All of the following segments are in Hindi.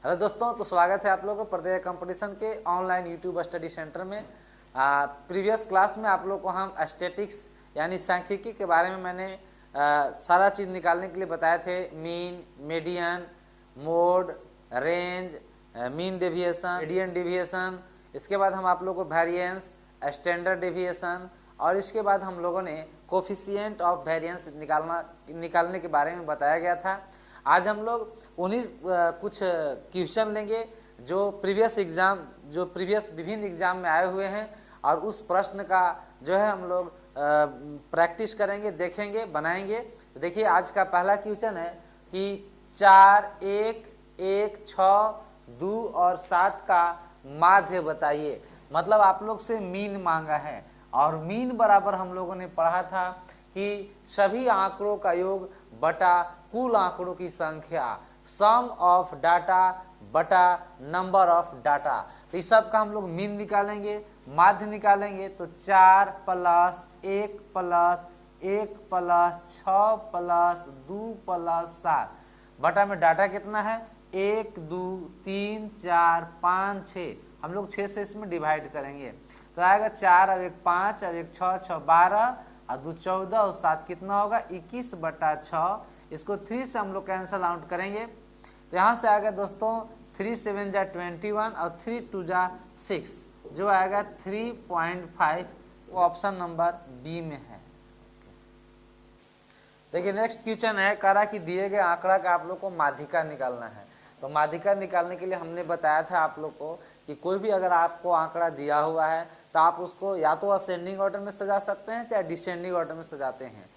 हेलो दोस्तों, तो स्वागत है आप लोगों को प्रत्येक कंपटीशन के ऑनलाइन यूट्यूब स्टडी सेंटर में। प्रीवियस क्लास में आप लोग को हम स्टैटिक्स यानी सांख्यिकी के बारे में मैंने सारा चीज़ निकालने के लिए बताए थे। Mean, median, mode, range, mean deviation, median deviation. इसके बाद हम आप लोगों को वेरिएंस, स्टैंडर्ड डेविएशन और इसके बाद हम लोगों ने कोफिशिएंट ऑफ वेरिएंस निकालने के बारे में बताया गया था। आज हम लोग उन्हीं कुछ क्वेश्चन लेंगे जो प्रीवियस विभिन्न एग्जाम में आए हुए हैं और उस प्रश्न का जो है हम लोग प्रैक्टिस करेंगे, देखेंगे, बनाएंगे। तो देखिए आज का पहला क्वेश्चन है कि 4, 1, 1, 6, 2 और 7 का माध्य बताइए। मतलब आप लोग से मीन मांगा है और मीन बराबर हम लोगों ने पढ़ा था कि सभी आंकड़ों का योग बटा कुल आंकड़ों की संख्या, सम ऑफ डाटा बटा नंबर ऑफ डाटा। तो इस सब का हम लोग मीन निकालेंगे, माध्य निकालेंगे। तो 4 + 1 + 1 + 6 + 2 + 7 बटा में डाटा कितना है 1, 2, 3, 4, 5, 6। हम लोग 6 से इसमें डिवाइड करेंगे तो आएगा 4 और 1 5 और 1 6, 6 12 और 2 14 और 7 कितना होगा 21 बटा 6। इसको 3 से हम लोग कैंसल आउट करेंगे तो यहाँ से आएगा दोस्तों 3 7 जा 21 और 3 2 जा 6 जो आएगा 3.5। वो ऑप्शन नंबर बी में है। देखिए नेक्स्ट क्वेश्चन है, कह रहा कि दिए गए आंकड़ा का आप लोग को माध्यिका निकालना है। तो माध्यिका निकालने के लिए हमने बताया था आप लोग को कि कोई भी अगर आपको आंकड़ा दिया हुआ है तो आप उसको या तो असेंडिंग ऑर्डर में सजा सकते हैं चाहे डिसेंडिंग ऑर्डर में सजाते हैं।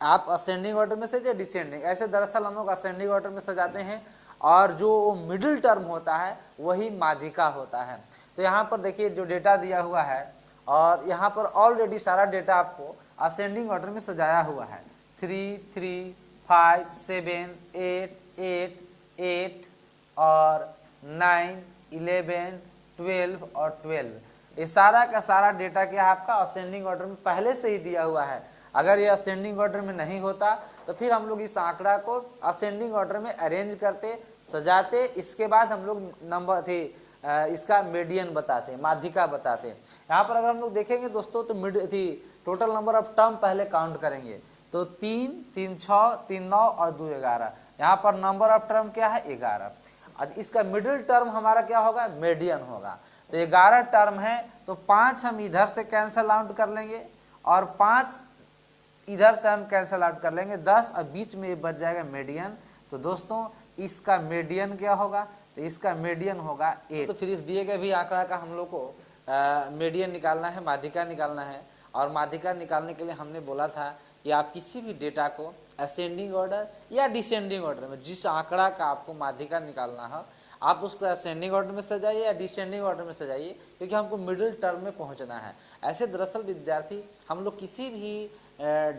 आप असेंडिंग ऑर्डर में से या डिसेंडिंग, ऐसे दरअसल हम लोग असेंडिंग ऑर्डर में सजाते हैं और जो मिडिल टर्म होता है वही माध्यिका होता है। तो यहाँ पर देखिए जो डेटा दिया हुआ है और यहाँ पर ऑलरेडी सारा डेटा आपको असेंडिंग ऑर्डर में सजाया हुआ है। 3, 3, 5, 7, 8, 8, 8 और 9, 11, 12 और 12। ये सारा का सारा डेटा क्या है आपका असेंडिंग ऑर्डर में पहले से ही दिया हुआ है। अगर ये असेंडिंग ऑर्डर में नहीं होता तो फिर हम लोग इस आंकड़ा को असेंडिंग ऑर्डर में अरेंज करते, सजाते, इसके बाद हम लोग नंबर थी इसका मीडियन बताते, माध्यिका बताते। यहाँ पर अगर हम लोग देखेंगे दोस्तों तो टोटल नंबर ऑफ टर्म पहले काउंट करेंगे तो 3, 3, 6, 3, 9 और 2, 11। यहाँ पर नंबर ऑफ टर्म क्या है 11। आज इसका मिडिल टर्म हमारा क्या होगा मीडियन होगा। तो 11 टर्म है तो 5 हम इधर से कैंसल आउट कर लेंगे और 5 इधर से हम कैंसल आउट कर लेंगे 10 और बीच में बच जाएगा मीडियन। तो दोस्तों इसका मीडियन क्या होगा तो इसका मीडियन होगा 8। तो फिर इस दिए गए भी आंकड़ा का हम लोग को मीडियन निकालना है, माध्यिका निकालना है। और माध्यिका निकालने के लिए हमने बोला था कि आप किसी भी डेटा को असेंडिंग ऑर्डर या डिसेंडिंग ऑर्डर में जिस आंकड़ा का आपको माध्यिका निकालना हो आप उसको असेंडिंग ऑर्डर में सजाइए या डिसेंडिंग ऑर्डर में सजाइए, क्योंकि हमको मिडिल टर्म में पहुंचना है। ऐसे दरअसल विद्यार्थी हम लोग किसी भी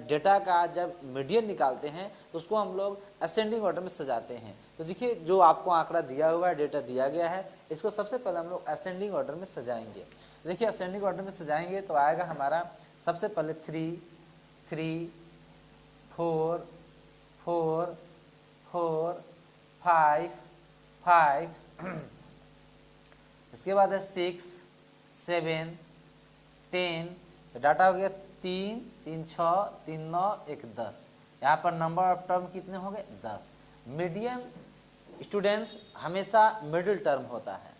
डेटा का जब मीडियन निकालते हैं तो उसको हम लोग असेंडिंग ऑर्डर में सजाते हैं। तो देखिए जो आपको आंकड़ा दिया हुआ है, डेटा दिया गया है, इसको सबसे पहले हम लोग असेंडिंग ऑर्डर में सजाएंगे। देखिए असेंडिंग ऑर्डर में सजाएंगे तो आएगा हमारा सबसे पहले 3, 3, 4, 4, 4, 5, 5 इसके बाद है 6, 7, 10। तो डाटा हो गया 3, 3, 6, 3, 9, 1, 10। यहाँ पर नंबर ऑफ टर्म कितने हो गए 10। मीडियन स्टूडेंट्स हमेशा मिडिल टर्म होता है।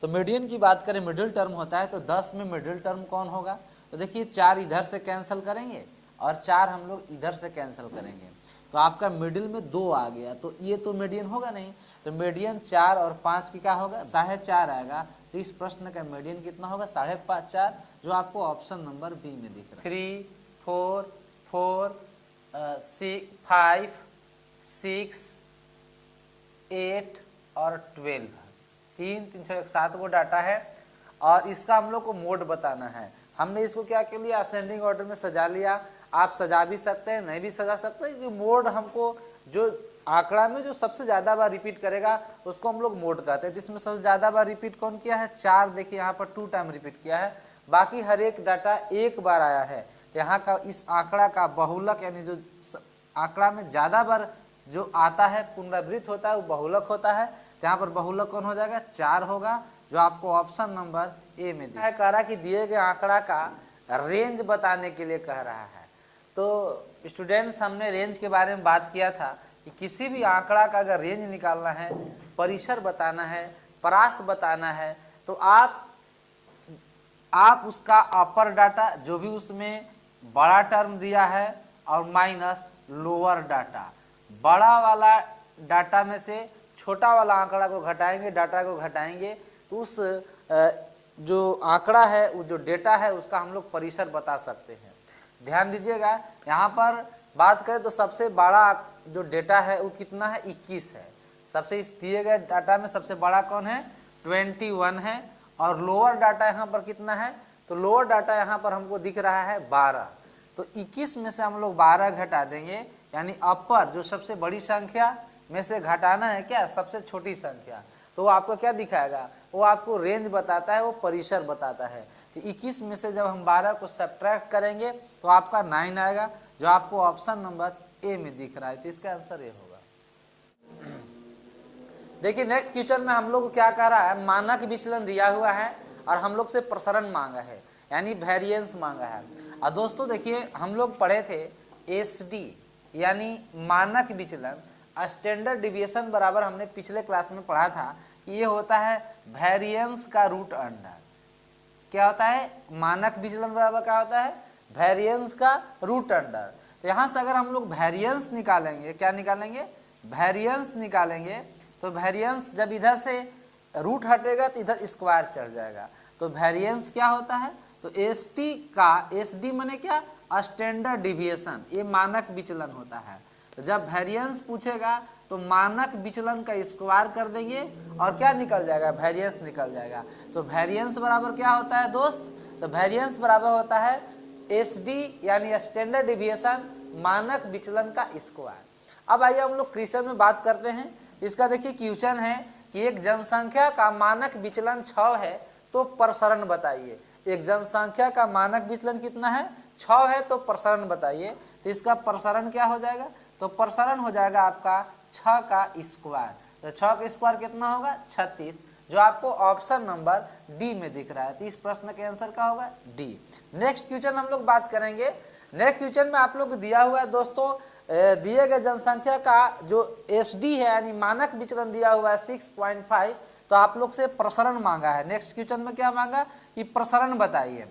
तो मीडियन की बात करें मिडिल टर्म होता है तो 10 में मिडिल टर्म कौन होगा तो देखिए 4 इधर से कैंसिल करेंगे और 4 हम लोग इधर से कैंसिल करेंगे तो आपका मिडिल में 2 आ गया। तो ये तो मीडियन होगा नहीं, तो मीडियन 4 और 5 की क्या होगा 4.5 आएगा। तो इस प्रश्न का मीडियन कितना होगा 4.5, जो आपको ऑप्शन नंबर बी में दिख रहा है। 3, 4, 4, 5, 6, 8 और 12। 3, 3, 6, 7 वो डाटा है और इसका हम लोग को मोड बताना है। हमने इसको क्या कर लिया असेंडिंग ऑर्डर में सजा लिया। आप सजा भी सकते हैं, नहीं भी सजा सकते हैं, क्योंकि मोड हमको जो आंकड़ा में जो सबसे ज्यादा बार रिपीट करेगा उसको हम लोग मोड कहते हैं। जिसमें सबसे ज्यादा बार रिपीट कौन किया है 4, देखिए यहाँ पर 2 टाइम रिपीट किया है, बाकी हर एक डाटा एक बार आया है। यहाँ का इस आंकड़ा का बहुलक यानी जो आंकड़ा में ज़्यादा बार जो आता है पुनरावृत्त होता है वो बहुलक होता है। तो यहाँ पर बहुलक कौन हो जाएगा, 4 होगा, जो आपको ऑप्शन नंबर ए में दिया है। कह रहा कि दिए गए आंकड़ा का रेंज बताने के लिए कह रहा है। तो स्टूडेंट्स हमने रेंज के बारे में बात किया था कि किसी भी आंकड़ा का अगर रेंज निकालना है, परिसर बताना है, परास बताना है, तो आप उसका अपर डाटा जो भी उसमें बड़ा टर्म दिया है और माइनस लोअर डाटा, बड़ा वाला डाटा में से छोटा वाला आंकड़ा को घटाएंगे, डाटा को घटाएंगे, तो उस जो आंकड़ा है, वो जो डेटा है, उसका हम लोग परिसर बता सकते हैं। ध्यान दीजिएगा, यहाँ पर बात करें तो सबसे बड़ा जो डेटा है वो कितना है, 21 है। सबसे इस दिए गए डाटा में सबसे बड़ा कौन है, 21 है। और लोअर डाटा यहाँ पर कितना है, तो लोअर डाटा यहाँ पर हमको दिख रहा है 12। तो 21 में से हम लोग 12 घटा देंगे, यानी अपर जो सबसे बड़ी संख्या में से घटाना है क्या, सबसे छोटी संख्या। तो वो आपको क्या दिखाएगा, वो आपको रेंज बताता है, वो परिसर बताता है। तो 21 में से जब हम 12 को सब्ट्रैक्ट करेंगे तो आपका 9 आएगा, जो आपको ऑप्शन नंबर ए में दिख रहा है। तो इसका आंसर ए होगा। देखिए नेक्स्ट क्वेश्चन में हम लोग को क्या कह रहा है, मानक विचलन दिया हुआ है और हम लोग से प्रसरण मांगा है, यानी वेरिएंस मांगा है। और दोस्तों देखिए हम लोग पढ़े थे एसडी यानी मानक विचलन, स्टैंडर्ड डिविएशन बराबर हमने पिछले क्लास में पढ़ा था कि ये होता है वेरिएंस का रूट अंडर। क्या होता है, मानक विचलन बराबर क्या होता है, वेरिएंस का रूट अंडर। तो यहाँ से अगर हम लोग वेरिएंस निकालेंगे, क्या निकालेंगे, वेरिएंस निकालेंगे, तो वेरिएंस जब इधर से रूट हटेगा तो इधर स्क्वायर चढ़ जाएगा। तो वेरिएंस क्या होता है, तो एसटी का, एसडी माने क्या, स्टैंडर्ड डिविएशन, ये मानक विचलन होता है। तो जब वेरिएंस पूछेगा तो मानक विचलन का स्क्वायर कर देंगे और क्या निकल जाएगा, वेरिएंस निकल जाएगा। तो वेरिएंस बराबर क्या होता है दोस्त, तो वेरिएंस बराबर होता है एसडी यानी स्टैंडर्ड डिविएशन मानक विचलन का स्क्वायर। अब आइए हम लोग क्वेश्चन में बात करते हैं। इसका देखिए क्वेश्चन है कि एक जनसंख्या का मानक विचलन 6 है तो प्रसरण बताइए। एक जनसंख्या का मानक विचलन कितना है, 6 है, तो प्रसरण बताइए। तो इसका प्रसरण क्या हो जाएगा, तो प्रसरण हो जाएगा आपका 6 का स्क्वायर। तो 6 का स्क्वायर कितना होगा, 36, जो आपको ऑप्शन नंबर डी में दिख रहा है। तो इस प्रश्न के आंसर क्या होगा, डी। नेक्स्ट क्वेश्चन हम लोग बात करेंगे। नेक्स्ट क्वेश्चन में आप लोग को दिया हुआ है दोस्तों, दिए गए जनसंख्या का जो एसडी है यानी मानक विचलन दिया हुआ है 6.5, तो आप लोग से प्रसरण मांगा है। नेक्स्ट क्वेश्चन में क्या मांगा कि प्रसरण बताइए।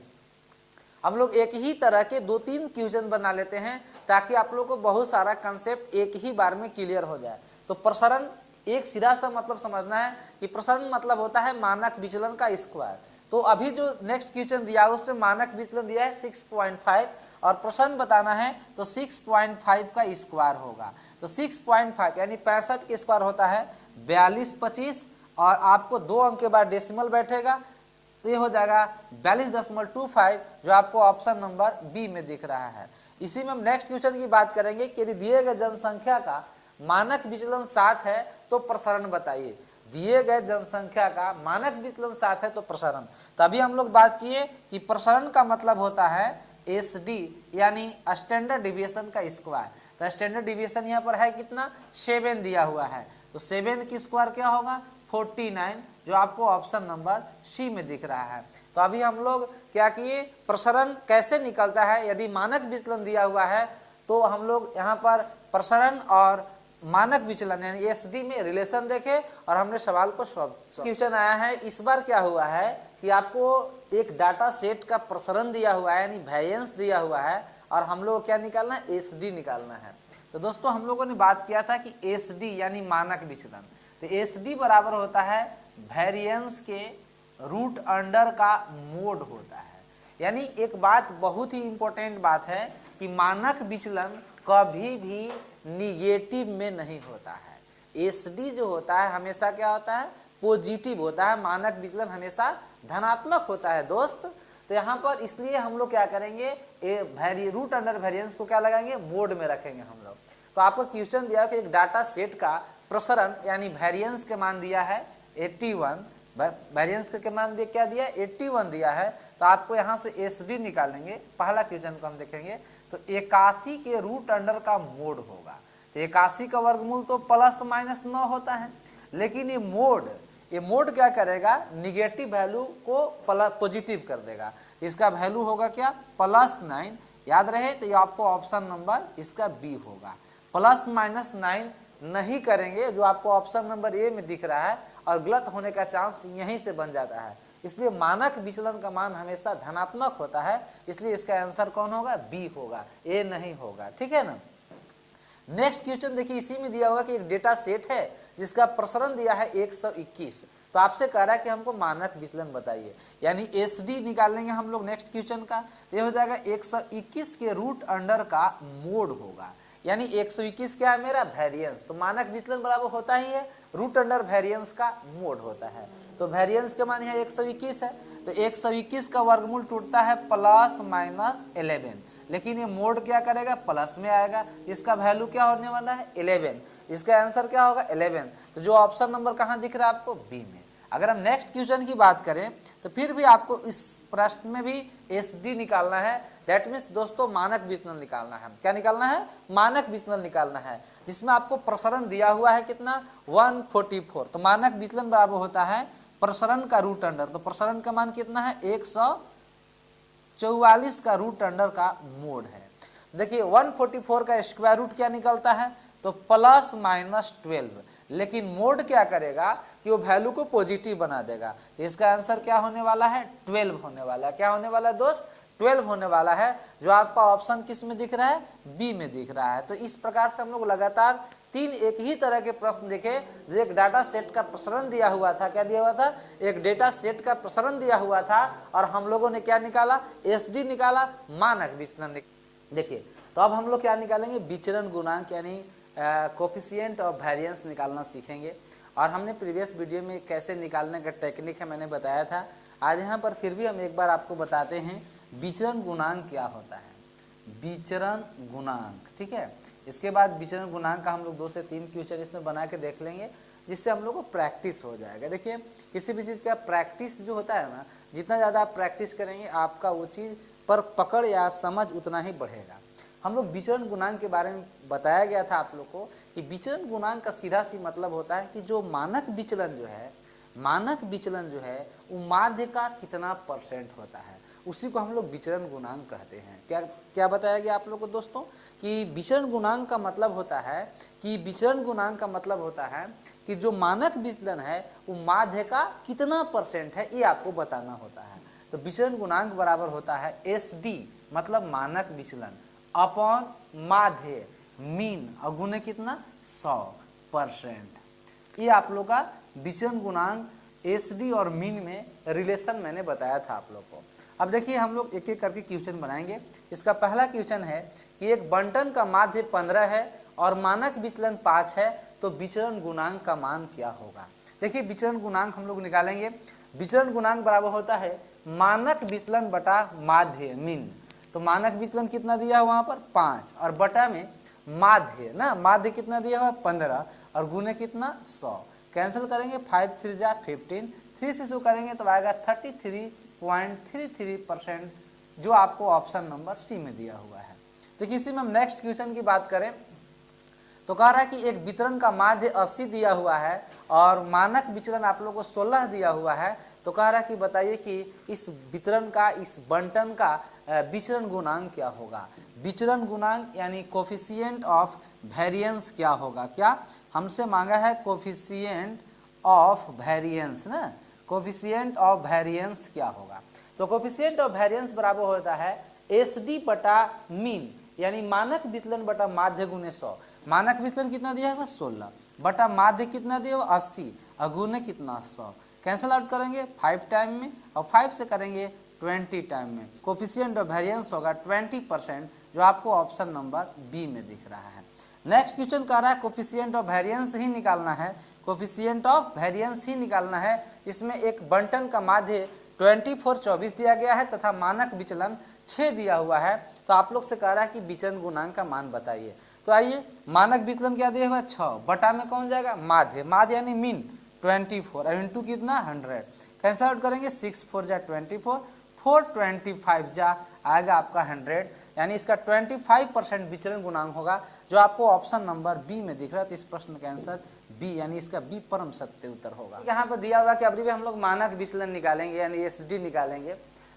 हम लोग एक ही तरह के 2-3 क्वेश्चन बना लेते हैं ताकि आप लोग को बहुत सारा कंसेप्ट एक ही बार में क्लियर हो जाए। तो प्रसरण एक सीधा सा मतलब समझना है कि प्रसरण मतलब होता है मानक विचलन का स्क्वायर। तो अभी जो नेक्स्ट क्वेश्चन दिया है उसमें मानक विचलन दिया है 6.5 और प्रसरण बताना है तो 6.5 का स्क्वायर होगा। तो 6.5 यानी 65 के स्क्वायर होता है 4225 और आपको 2 अंक के बाद डेसिमल बैठेगा, तो ये हो जाएगा 42.25, जो आपको ऑप्शन नंबर बी में दिख रहा है। इसी में हम नेक्स्ट क्वेश्चन की बात करेंगे कि यदि दिए गए जनसंख्या का मानक विचलन 7 है तो प्रसरण बताइए। दिए गए जनसंख्या का मानक विचलन 7 है तो प्रसरण। तभी हम लोग बात किए कि प्रसरण का मतलब होता है एसडी यानी स्टैंडर्ड डिविएशन का स्क्वायर। तो स्टैंडर्ड डिविएशन यहाँ पर है कितना, 7 दिया हुआ है। तो 7 की स्क्वायर क्या होगा, 49, जो आपको ऑप्शन नंबर सी में दिख रहा है। तो अभी हम लोग क्या किए, प्रसरण कैसे निकलता है, यदि मानक विचलन दिया हुआ है तो हम लोग यहाँ पर प्रसरण और मानक विचलन यानी एसडी में रिलेशन देखे और हमने सवाल को सॉल्व। क्वेश्चन आया है इस बार क्या हुआ है कि आपको एक डाटा सेट का प्रसरण दिया हुआ है यानी वेरिएंस दिया हुआ है और हम लोग क्या निकालना है, एसडी निकालना है। तो दोस्तों हम लोगों ने बात किया था कि एसडी यानी मानक विचलन, तो एसडी बराबर होता है वेरिएंस के रूट अंडर का मोड होता है। यानी एक बात बहुत ही इंपॉर्टेंट बात है कि मानक विचलन कभी भी निगेटिव में नहीं होता है। एसडी जो होता है हमेशा क्या होता है, पॉजिटिव होता है। मानक विचलन हमेशा धनात्मक होता है दोस्त। तो यहाँ पर इसलिए हम लोग क्या करेंगे, रूट अंडर वेरिएंस को क्या लगाएंगे, मोड में रखेंगे हम लोग। तो आपको क्वेश्चन दिया कि एक डाटा सेट का प्रसरण यानी वेरिएंस के मान दिया है 81, वेरिएंस का मान दिया, क्या दिया 81 दिया है। तो आपको यहाँ से एसडी निकालेंगे, पहला क्वेश्चन को हम देखेंगे तो 81 के रूट अंडर का मोड होगा। तो 81 का वर्गमूल तो +-9 होता है, लेकिन ये मोड क्या करेगा, निगेटिव वैल्यू को पॉजिटिव कर देगा। इसका वैल्यू होगा क्या +9, याद रहे तो ये आपको ऑप्शन नंबर इसका बी होगा। +-9 नहीं करेंगे जो आपको ऑप्शन नंबर ए में दिख रहा है, और गलत होने का चांस यहीं से बन जाता है। इसलिए मानक विचलन का मान हमेशा धनात्मक होता है, इसलिए इसका आंसर कौन होगा, बी होगा, ए नहीं होगा। ठीक है ना। नेक्स्ट क्वेश्चन देखिए, इसी में दिया होगा कि एक डेटा सेट है जिसका प्रसरण दिया है 121। तो आपसे कह रहा है कि हमको मानक विचलन बताइए, यानी एसडी निकाल लेंगे हम लोग नेक्स्ट क्वेश्चन का। ये हो जाएगा 121 के रूट अंडर का मोड होगा, यानी 121 क्या है मेरा वेरिएंस। तो मानक विचलन बराबर होता ही है रूट अंडर वेरिएंस का मोड होता है। तो वेरिएंस का मान है 121 है, तो 121 का वर्गमूल टूटता है +-11, लेकिन ये मोड क्या करेगा, प्लस में आएगा। इसका वैल्यू क्या होने वाला है 11, इसका आंसर क्या होगा 11। तो जो ऑप्शन नंबर कहाँ दिख रहा है आपको, बी में। अगर हम नेक्स्ट क्वेश्चन की बात करें तो फिर भी आपको इस प्रश्न में भी एसडी निकालना है, दैट मीन्स दोस्तों मानक विचलन निकालना है। क्या निकालना है, मानक विचलन निकालना है, जिसमें आपको प्रसरण दिया हुआ है कितना 144। तो मानक विचलन बराबर होता है प्रसरण का रूट अंडर। तो प्रसरण का मान कितना है 144 का रूट अंडर का मोड है। देखिए 144 का स्क्वायर रूट क्या निकलता है, तो +-12, लेकिन मोड क्या करेगा कि वो वैल्यू को पॉजिटिव बना देगा। इसका आंसर क्या होने वाला है 12 होने वाला है। क्या होने वाला है दोस्त, 12 होने वाला है, जो आपका ऑप्शन किस में दिख रहा है, बी में दिख रहा है। तो इस प्रकार से हम लोग लगातार 3 एक ही तरह के प्रश्न देखे, जो एक डाटा सेट का प्रसरण दिया हुआ था। क्या दिया हुआ था, एक डेटा सेट का प्रसरण दिया हुआ था, और हम लोगों ने क्या निकाला, एसडी निकाला, मानक विचलन। देखिए तो अब हम लोग क्या निकालेंगे, विचरण गुणांक यानी कोफिशिएंट ऑफ वेरिएंस निकालना सीखेंगे। और हमने प्रीवियस वीडियो में कैसे निकालने का टेक्निक है मैंने बताया था। आज यहाँ पर फिर भी हम एक बार आपको बताते हैं विचरण गुणांक क्या होता है, विचरण गुणांक। ठीक है, इसके बाद विचरण गुणांक का हम लोग 2 से 3 क्वेश्चन इसमें बना के देख लेंगे, जिससे हम लोग को प्रैक्टिस हो जाएगा। देखिए किसी भी चीज़ का प्रैक्टिस जो होता है ना, जितना ज़्यादा आप प्रैक्टिस करेंगे आपका वो चीज़ पर पकड़ या समझ उतना ही बढ़ेगा। हम लोग विचरण गुणांक के बारे में बताया गया था आप लोग को कि विचरण गुणांक का सीधा सी मतलब होता है कि जो मानक विचलन जो है वो माध्य का कितना % होता है, उसी को हम लोग विचरण गुणांक कहते हैं। क्या बताया गया आप लोग को दोस्तों, कि विचरण गुणांक का मतलब होता है कि जो मानक विचलन है वो माध्य का कितना % है, ये आपको बताना होता है। तो विचरण गुणांक बराबर होता है एसडी मतलब मानक विचलन अपॉन माध्य मीन, और गुणे कितना 100%। ये आप लोग का विचरण गुणांक एसडी और मीन में रिलेशन मैंने बताया था आप लोग को। अब देखिए हम लोग एक एक करके क्वेश्चन बनाएंगे। इसका पहला क्वेश्चन है कि एक बंटन का माध्य 15 है और मानक विचलन 5 है, तो विचरण गुणांक का मान क्या होगा। देखिए विचरण गुणांक हम लोग निकालेंगे। विचरण गुणांक बराबर होता है मानक विचलन बटा माध्य मीन। तो मानक विचलन कितना दिया है वहाँ पर 5, और बटा में माध्य ना, माध्य कितना दिया हुआ 15, और गुणे कितना 100। कैंसिल करेंगे 5 3 जा 15, 3 से 100 करेंगे तो आएगा 33.33%, जो आपको ऑप्शन नंबर सी में दिया हुआ है। देखिए इसी में हम नेक्स्ट क्वेश्चन की बात करें तो कह रहा है कि एक वितरण का माध्य 80 दिया हुआ है और मानक विचलन आप लोग को 16 दिया हुआ है। तो कह रहा है कि बताइए कि इस वितरण का, इस बंटन का विचरण गुणांक क्या होगा। विचरण गुणांक यानी कोफिशिएंट ऑफ वेरिएंस क्या होगा। क्या हमसे मांगा है कोफिशिएंट ऑफ वेरिएंस ना, कोफिशिएंट ऑफ वेरिएंस क्या होगा। तो कोफिशिएंट ऑफ वेरिएंस बराबर होता है एसडी बटा मीन, यानी मानक विचलन बटा माध्य गुणे 100। मानक विचलन कितना दिया है 16 बटा माध्य कितना दिया 80, और गुणे कितना 100। कैंसल आउट करेंगे 5 टाइम में, और 5 से करेंगे 20 टाइम में। कोफिशिएंट ऑफ वेरिएंस होगा 20%, जो आपको ऑप्शन नंबर बी में दिख रहा है। नेक्स्ट क्वेश्चन कह रहा है कोफिशिएंट ऑफ वेरिएंस ही निकालना है, कोफिशिएंट ऑफ वेरिएंस ही निकालना है। इसमें एक बंटन का माध्य 24 दिया गया है तथा मानक विचलन 6 दिया हुआ है। तो आप लोग से कह रहा है कि विचलन गुणांक का मान बताइए। तो आइए, मानक विचलन क्या दिया हुआ है 6, बटा में कौन जाएगा माध्य, माध्य यानी मीन 24 और इंटू कितना 100, कैंसल आउट करेंगे 6 4 जा 24, 4 25 जा आएगा आपका 100, यानी इसका 25% विचलन गुणांक होगा, जो आपको ऑप्शन नंबर बी में दिख रहा है। तो इस प्रश्न का आंसर बी, यानी इसका बी परम सत्य उत्तर होगा। यहाँ पर दिया हुआ कि अभी भी हम लोग मानक विचलन निकालेंगे, यानी एसडी निकालेंगे।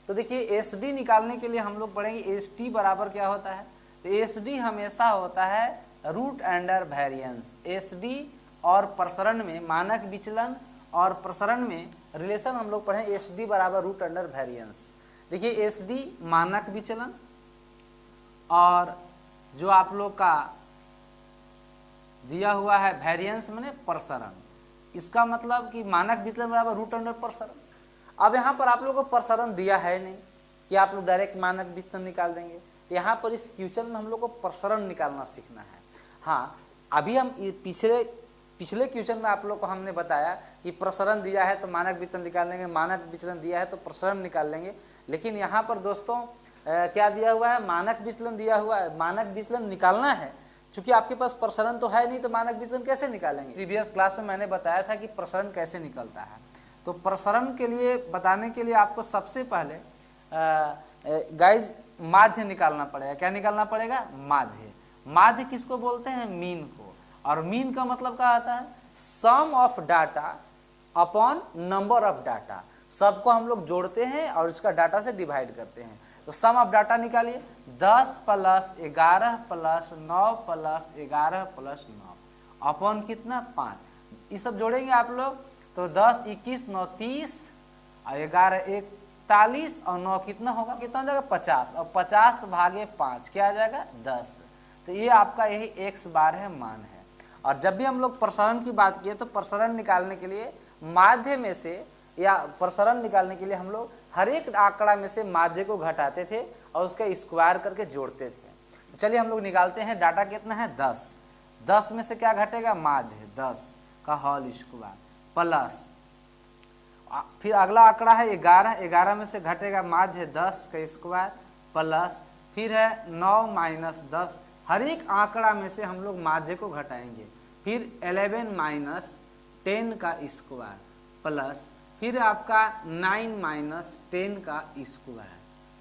तो देखिए एसडी निकालने के लिए हम लोग पढ़ेंगे एसडी बराबर क्या होता है। तो एसडी हमेशा होता है रूट अंडर वेरिएंस। एसडी और प्रसरण में, मानक विचलन और प्रसरण में रिलेशन हम लोग पढ़े एसडी बराबर रूट अंडर वेरिएंस। देखिए एसडी मानक विचलन और जो आप लोग का दिया हुआ है वेरिएंस माने प्रसरण, इसका मतलब कि मानक विचलन बराबर रूट अंडर प्रसरण। अब यहाँ पर आप लोगों को प्रसरण दिया है नहीं कि आप लोग डायरेक्ट मानक विचलन निकाल देंगे। यहाँ पर इस क्वेश्चन में हम लोग को प्रसरण निकालना सीखना है। हाँ, अभी हम पिछले क्वेश्चन में आप लोग को हमने बताया कि प्रसरण दिया है तो मानक विचलन निकाल लेंगे, मानक विचलन दिया है तो प्रसरण निकाल लेंगे। लेकिन यहाँ पर दोस्तों क्या दिया हुआ है, मानक विचलन दिया हुआ है, मानक विचलन निकालना है। चूंकि आपके पास प्रसरण तो है नहीं तो मानक विचलन कैसे निकालेंगे। प्रीवियस क्लास में मैंने बताया था कि प्रसरण कैसे निकलता है। तो प्रसरण के लिए बताने के लिए आपको सबसे पहले गाइज माध्य निकालना पड़ेगा। क्या निकालना पड़ेगा, माध्य। माध्य किसको बोलते हैं, मीन को। और मीन का मतलब क्या आता है, sum of data upon number of data. सबको हम लोग जोड़ते हैं और इसका डाटा से डिवाइड करते हैं। तो सम ऑफ डाटा निकालिए, 10 + 11 + 9 + 11 + 9 अपॉन कितना 5। ये सब जोड़ेंगे आप लोग तो 10 21 9 30 और 11 41 और 9 कितना होगा, कितना हो जाएगा 50, और 50 भागे 5 क्या आ जाएगा 10। तो ये आपका यही x बार है, मान है। और जब भी हम लोग प्रसरण की बात किए तो प्रसरण निकालने के लिए माध्य में से या प्रसरण निकालने के लिए हम लोग हर एक आंकड़ा में से माध्य को घटाते थे और उसका स्क्वायर करके जोड़ते थे। तो चलिए हम लोग निकालते हैं। डाटा कितना है 10, 10 में से क्या घटेगा, माध्य 10 का होल स्क्वायर प्लस, फिर अगला आंकड़ा है 11, 11 में से घटेगा माध्य 10 का स्क्वायर प्लस, फिर है 9 - 10। हर एक आंकड़ा में से हम लोग माध्य को घटाएंगे, फिर 11 - 10 का स्क्वायर प्लस, फिर आपका 9 - 10 का square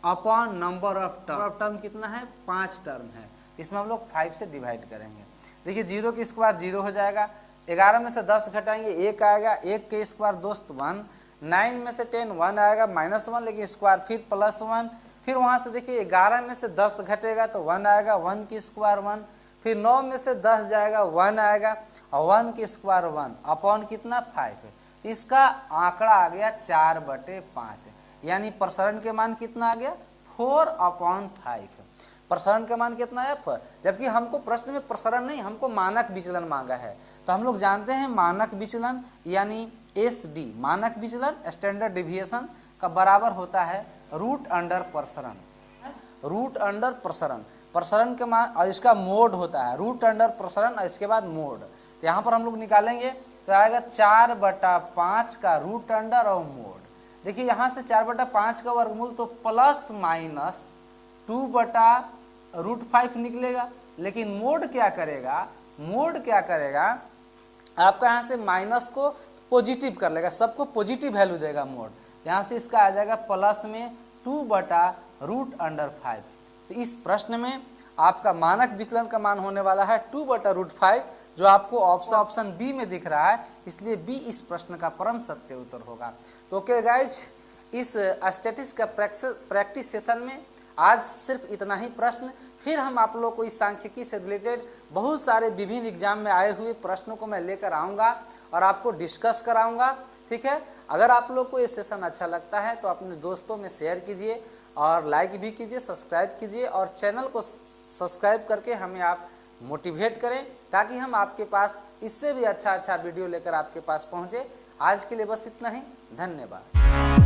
upon number of term कितना है 5 टर्म है। इसमें हम लोग 5 से डिवाइड करेंगे। देखिए 0 की स्क्वायर 0 हो जाएगा, 11 में से 10 घटाएंगे 1 आएगा, 1 के स्क्वायर दोस्त 1, 9 में से 10 1 आएगा -1, लेकिन स्क्वायर फिर +1, फिर वहाँ से देखिए 11 में से 10 घटेगा तो 1 आएगा, 1 की स्क्वायर 1, फिर 9 में से 10 जाएगा 1 आएगा और 1 की स्क्वायर 1 अपॉन कितना 5 है। इसका आंकड़ा आ गया 4/5, यानी प्रसरण के मान कितना आ गया 4/5। प्रसरण का मान कितना है 4, जबकि हमको प्रश्न में प्रसरण नहीं, हमको मानक विचलन मांगा है। तो हम लोग जानते हैं मानक विचलन यानी एसडी, मानक विचलन स्टैंडर्ड डिविएशन का बराबर होता है रूट अंडर प्रसरण। रूट अंडर प्रसरण, प्रसरण के मान और इसका मोड होता है रूट अंडर प्रसरण और इसके बाद मोड। तो यहाँ पर हम लोग निकालेंगे तो आएगा 4/5 का रूट अंडर और मोड। देखिए यहाँ से 4/5 का वर्गमूल तो ±2/√5 निकलेगा, लेकिन मोड क्या करेगा, मोड क्या करेगा आपका यहाँ से माइनस को पॉजिटिव कर लेगा, सबको पॉजिटिव वैल्यू देगा मोड। यहाँ से इसका आ जाएगा प्लस में 2/√5। तो इस प्रश्न में आपका मानक विचलन का मान होने वाला है 2/√5, जो आपको ऑप्शन बी में दिख रहा है, इसलिए बी इस प्रश्न का परम सत्य उत्तर होगा। तो ओके गाइज, इस स्टैटिस्टिक्स का प्रैक्टिस सेशन में आज सिर्फ इतना ही प्रश्न। फिर हम आप लोगों को इस सांख्यिकी से रिलेटेड बहुत सारे विभिन्न एग्जाम में आए हुए प्रश्नों को मैं लेकर आऊँगा और आपको डिस्कस कराऊँगा, ठीक है। अगर आप लोग को ये सेशन अच्छा लगता है तो अपने दोस्तों में शेयर कीजिए और लाइक भी कीजिए, सब्सक्राइब कीजिए और चैनल को सब्सक्राइब करके हमें आप मोटिवेट करें ताकि हम आपके पास इससे भी अच्छा वीडियो लेकर आपके पास पहुँचे। आज के लिए बस इतना ही, धन्यवाद।